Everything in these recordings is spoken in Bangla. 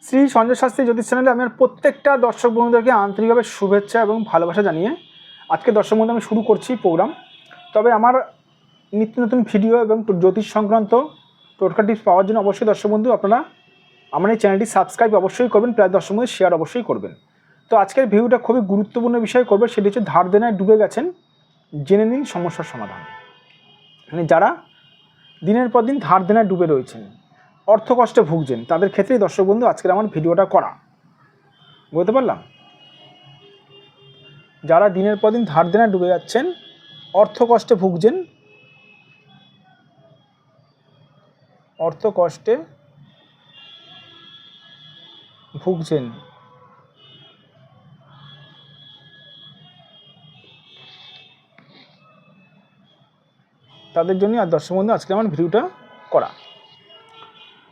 শ্রী সঞ্জয় শাস্ত্রী জ্যোতিষ চ্যানেলে আমি প্রত্যেকটা দর্শক বন্ধুদেরকে আন্তরিকভাবে শুভেচ্ছা এবং ভালোবাসা জানিয়ে আজকে দর্শক বন্ধু আমি শুরু করছি প্রোগ্রাম। তবে আমার নিত্য নতুন ভিডিও এবং জ্যোতিষ সংক্রান্ত টোটকা টিপস পাওয়ার জন্য অবশ্যই দর্শক বন্ধু আপনারা আমার এই চ্যানেলটি সাবস্ক্রাইব অবশ্যই করবেন, প্রায় দর্শক বন্ধু শেয়ার অবশ্যই করবেন। তো আজকের ভিডিওটা খুবই গুরুত্বপূর্ণ বিষয় করবে, সেটি হচ্ছে ধার দেনায় ডুবে গেছেন, জেনে নিন সমস্যার সমাধান। মানে যারা দিনের পর দিন ধার দেনায় ডুবে রয়েছেন, অর্থ কষ্টে ভুগছেন, তাদের ক্ষেত্রেই দর্শক বন্ধু আজকের আমার ভিডিওটা করা। বুঝতে পারলাম? যারা দিনের পর দিন ধার দেনায় ডুবে যাচ্ছেন, অর্থ কষ্টে ভুগছেন, তাদের জন্য আর দর্শক বন্ধু আজকে আমার ভিডিওটা করা।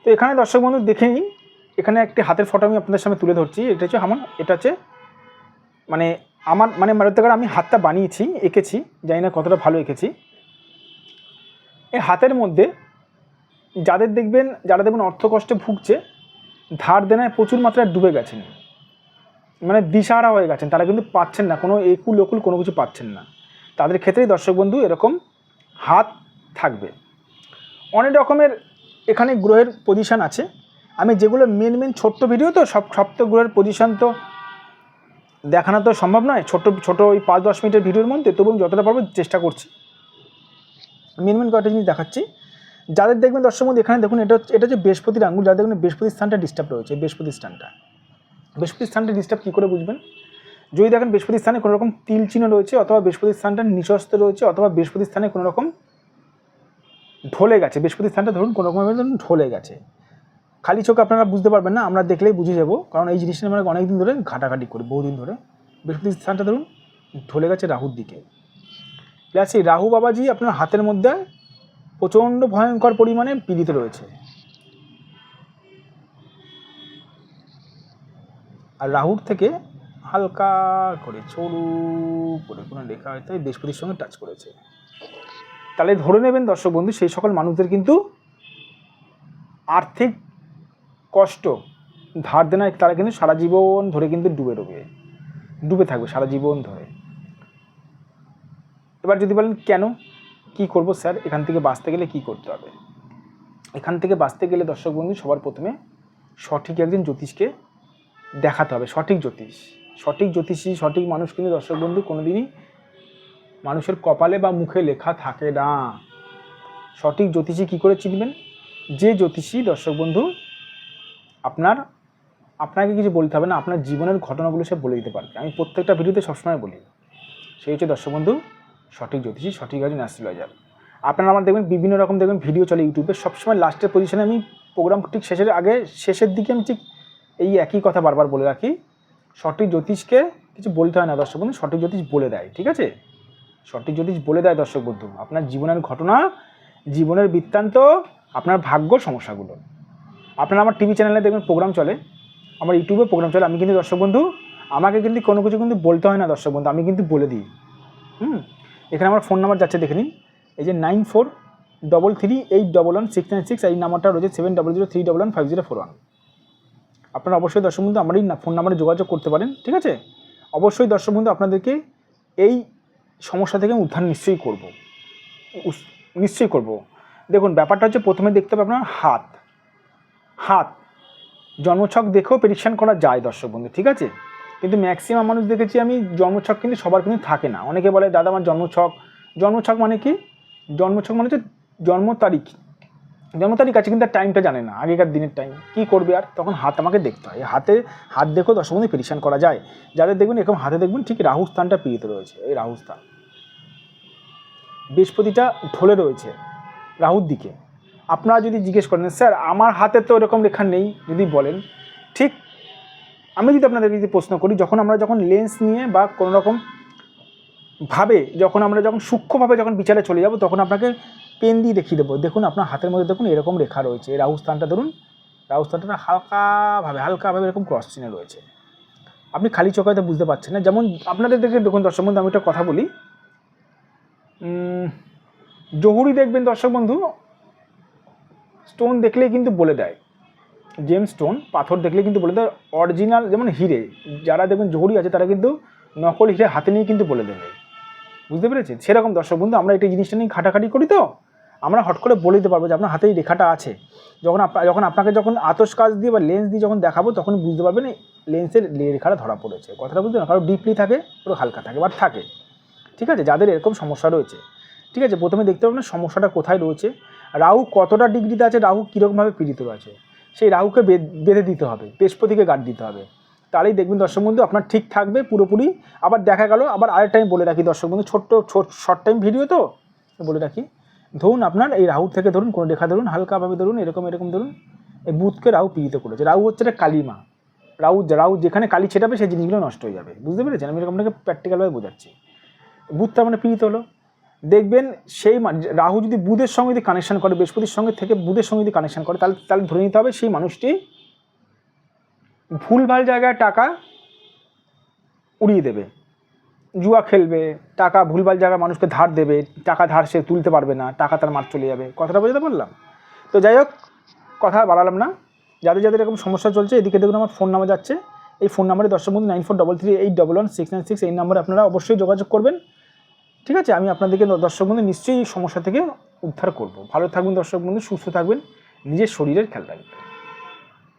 তো এখানে দর্শক বন্ধু দেখে নিন, এখানে একটি হাতের ফটো আমি আপনাদের সামনে তুলে ধরছি। এটা হচ্ছে আমার মারুতাকার আমি হাতটা বানিয়েছি, এঁকেছি, জানি না কতটা ভালো এঁকেছি। এই হাতের মধ্যে যারা দেখবেন অর্থ কষ্টে ভুগছে, ধার দেনায় প্রচুর মাত্রায় ডুবে গেছেন, মানে দিশাহারা হয়ে গেছেন, তারা কিন্তু পাচ্ছেন না, কোনো একুল ওকুল কোনো কিছু পাচ্ছেন না, তাদের ক্ষেত্রেই দর্শক বন্ধু এরকম হাত থাকবে। অনেক রকমের এখানে গ্রহের পজিশান আছে, আমি যেগুলো মেন ছোট্ট ভিডিও, তো সব তো গ্রহের পজিশান তো দেখানো তো সম্ভব নয় ছোট ওই 5-10 মিনিটের ভিডিওর মধ্যে, তবু যতটা পারবো চেষ্টা করছি। মেন কয়েকটা জিনিস দেখাচ্ছি। যাদের দেখবেন দর্শক বন্ধু এখানে দেখুন, এটা হচ্ছে বৃহস্পতির আঙুল। যাদের দেখবেন বৃহস্পতির স্থানটা ডিস্টার্ব রয়েছে, বৃহস্পতির স্থানটা ডিস্টার্ব কী করে বুঝবেন? যদি দেখেন বৃহস্পতির স্থানে কোনো রকম তিল চিহ্ন রয়েছে, অথবা বৃহস্পতির স্থানটা নিচস্ত রয়েছে, অথবা বৃহস্পতির স্থানে কোনো রকম ঢলে গেছে, বৃহস্পতির স্থানটা ধরুন কোনো রকমভাবে ঢলে গেছে, খালি চোখে আপনারা বুঝতে পারবেন না, আমরা দেখলেই বুঝে যাবো, কারণ এই জিনিসটা আমরা অনেক দিন ধরে ঘাটাঘাটি করি, বহুদিন ধরে। বৃহস্পতির স্থানটা ধরুন ঢলে গেছে রাহুর দিকে, প্লাস এই রাহু বাবাজি আপনার হাতের মধ্যে প্রচণ্ড ভয়ঙ্কর পরিমাণে পীড়িত রয়েছে, আর রাহুর থেকে হালকা করে সরু করে কোনো রেখা হয়তো এই বৃহস্পতির সঙ্গে টাচ করেছে। তাহলে ধরে নেবেন দর্শক বন্ধু, সেই সকল মানুষদের কিন্তু আর্থিক কষ্ট, ধার দেনায় তারা কিন্তু সারা জীবন ধরে কিন্তু ডুবে থাকবে সারা জীবন ধরে। এবার যদি বলেন কেন, কি করব স্যার, এখান থেকে বাঁচতে গেলে কি করতে হবে? এখান থেকে বাঁচতে গেলে দর্শক বন্ধু সবার প্রথমে সঠিক একজন জ্যোতিষকে দেখাতে হবে। সঠিক জ্যোতিষী, সঠিক মানুষ কিন্তু দর্শক বন্ধু কোনোদিনই মানুষের কপালে বা মুখে লেখা থাকে না। সঠিক জ্যোতিষী কী করে চিনবেন? যে জ্যোতিষী দর্শক বন্ধু আপনাকে কিছু বলতে হবে না, আপনার জীবনের ঘটনাগুলো সে বলে দিতে পারবে। আমি প্রত্যেকটা ভিডিওতে সবসময় বলি, সেই হচ্ছে দর্শক বন্ধু সঠিক জ্যোতিষী, সঠিক একজন অ্যাস্ট্রোলজার। আপনারা আমার দেখবেন বিভিন্ন রকম ভিডিও চলে ইউটিউবে, সবসময় লাস্টের পজিশনে আমি প্রোগ্রাম ঠিক শেষের দিকে আমি ঠিক এই একই কথা বারবার বলে রাখি, সঠিক জ্যোতিষকে কিছু বলতে হয় না দর্শক বন্ধু, সঠিক জ্যোতিষ বলে দেয়। ঠিক আছে, সঠিক জ্যোতিষ বলে দেয় দর্শক বন্ধু আপনার জীবনের ঘটনা, জীবনের বৃত্তান্ত, আপনার ভাগ্য, সমস্যাগুলো। আপনারা আমার টিভি চ্যানেলে দেখবেন প্রোগ্রাম চলে, আমার ইউটিউবে প্রোগ্রাম চলে, আমি কিন্তু দর্শক বন্ধু আমাকে কিন্তু কোনো কিছু কিন্তু বলতে হয় না দর্শক বন্ধু, আমি কিন্তু বলে দিই। এখানে আমার ফোন নাম্বার যাচ্ছে, দেখে নিন, এই যে 9433811696, এই নাম্বারটা রয়েছে 7003115041। আপনারা অবশ্যই দর্শক বন্ধু আমার এই ফোন নাম্বারে যোগাযোগ করতে পারেন। ঠিক আছে, অবশ্যই দর্শক বন্ধু আপনাদেরকে এই সমস্যা থেকে উদ্ধার নিশ্চয়ই করব। দেখুন, ব্যাপারটা হচ্ছে প্রথমে দেখতে হবে আপনার হাত জন্মছক দেখেও প্রেডিকশান করা যায় দর্শক বন্ধু। ঠিক আছে, কিন্তু ম্যাক্সিমাম মানুষ দেখেছি আমি, জন্মছক কিন্তু সবার কিন্তু থাকে না। অনেকে বলে দাদা আমার জন্মছক মানে কি? জন্মছক মানে হচ্ছে জন্ম তারিখ আছে, কিন্তু টাইমটা জানে না, আগেকার দিনের টাইম কী করবে, আর তখন হাত আমাকে দেখতে হয়। হাত দেখেও দর্শক বন্ধু প্রেডিকশান করা যায়। যাদের দেখবেন এরকম হাতে দেখবেন ঠিক রাহু স্থানটা পীড়িত রয়েছে, এই রাহু স্থান, বৃহস্পতিটা ঢলে রয়েছে রাহুর দিকে। আপনারা যদি জিজ্ঞেস করেন স্যার আমার হাতে তো এরকম রেখা নেই, যদি বলেন, ঠিক আমি যদি আপনাদেরকে যদি প্রশ্ন করি, যখন লেন্স নিয়ে বা কোনো রকম ভাবে আমরা যখন সূক্ষ্মভাবে বিচারে চলে যাব, তখন আপনাকে পেন দিয়ে দেখিয়ে দেবো। দেখুন আপনার হাতের মধ্যে দেখুন এরকম রেখা রয়েছে, রাহু স্থানটা ধরুন, রাহু স্থানটা হালকাভাবে এরকম ক্রস চিহ্ন রয়েছে। আপনি খালি চোখে হয়তো বুঝতে পারছেন না। যেমন আপনাদের দেখুন দর্শক বন্ধু, আমি একটা কথা বলি, জহুরি দেখবেন দর্শক বন্ধু স্টোন দেখলেই কিন্তু বলে দেয় জেমস্টোন পাথর দেখলে কিন্তু বলে দেয় অরিজিনাল, যেমন হিরে, যারা দেখবেন জহুরি আছে তারা কিন্তু নকল হিরে হাতে নিয়ে কিন্তু বলে দেবে, বুঝতে পেরেছেন? সেরকম দর্শক বন্ধু আমরা এই জিনিসটা নিয়ে ঘাটাঘাটি করি, তো আমরা হট করে বলে দিতে পারবো যে আপনার হাতে এই রেখাটা আছে। যখন আপনাকে আতশ কাচ দিয়ে বা লেন্স দিয়ে যখন দেখাবো তখন বুঝতে পারবেন লেন্সের রেখাটা ধরা পড়েছে। কথাটা বুঝতে না, কারো ডিপলি থাকে, পুরো হালকা থাকে, বাট থাকে। ঠিক আছে, যাদের এরকম সমস্যা রয়েছে, ঠিক আছে, প্রথমে দেখতে পাবেন সমস্যাটা কোথায় রয়েছে, রাহু কতটা ডিগ্রিতে আছে, রাহু কীরকমভাবে পীড়িত আছে, সেই রাহুকে বেঁধে দিতে হবে, বৃহস্পতিকে গার্ড দিতে হবে, তাহলেই দেখবেন দর্শক বন্ধু আপনার ঠিক থাকবে পুরোপুরি। আবার দেখা গেল, আবার আরেকটা আমি বলে রাখি দর্শক বন্ধু, ছোট্ট শর্ট টাইম ভিডিও তো বলে রাখি, ধরুন আপনার এই রাহু থেকে ধরুন কোনো রেখা ধরুন, হালকাভাবে ধরুন, এরকম ধরুন, এই বুধকে রাহু পীড়িত করেছে। রাহু হচ্ছে একটা কালিমা, রাহু যেখানে কালি ছেটাবে সেই জিনিসগুলো নষ্ট হয়ে যাবে, বুঝতে পেরেছেন? আমি এরকম আপনাকে প্র্যাকটিক্যালভাবে বোঝাচ্ছি। বুধ তার মানে পীড়িত হলো, দেখবেন সেই রাহু যদি বুধের সঙ্গে যদি কানেকশন করে, বৃহস্পতির সঙ্গে থেকে বুধের সঙ্গে যদি কানেকশন করে, তাহলে ধরে নিতে হবে সেই মানুষটি ভুলভাল জায়গায় টাকা উড়িয়ে দেবে, জুয়া খেলবে, টাকা ভুলভাল জায়গায় মানুষকে ধার দেবে, টাকা ধার সে তুলতে পারবে না, টাকা তার মার চলে যাবে। কথাটা বোঝাতে পারলাম? তো যাই হোক, কথা বাড়ালাম না। যাদের যাদের এরকম সমস্যা চলছে, এদিকে দেখুন আমার ফোন নাম্বার যাচ্ছে, এই ফোন নাম্বারে দর্শক বন্ধু 9433811696, এই নাম্বারে আপনারা অবশ্যই যোগাযোগ করবেন। ঠিক আছে, আমি আপনাদেরকে দর্শক বন্ধু নিশ্চয়ই এই সমস্যা থেকে উদ্ধার করব। ভালো থাকবেন দর্শক বন্ধু, সুস্থ থাকবেন, নিজের শরীরের খেয়াল রাখবেন।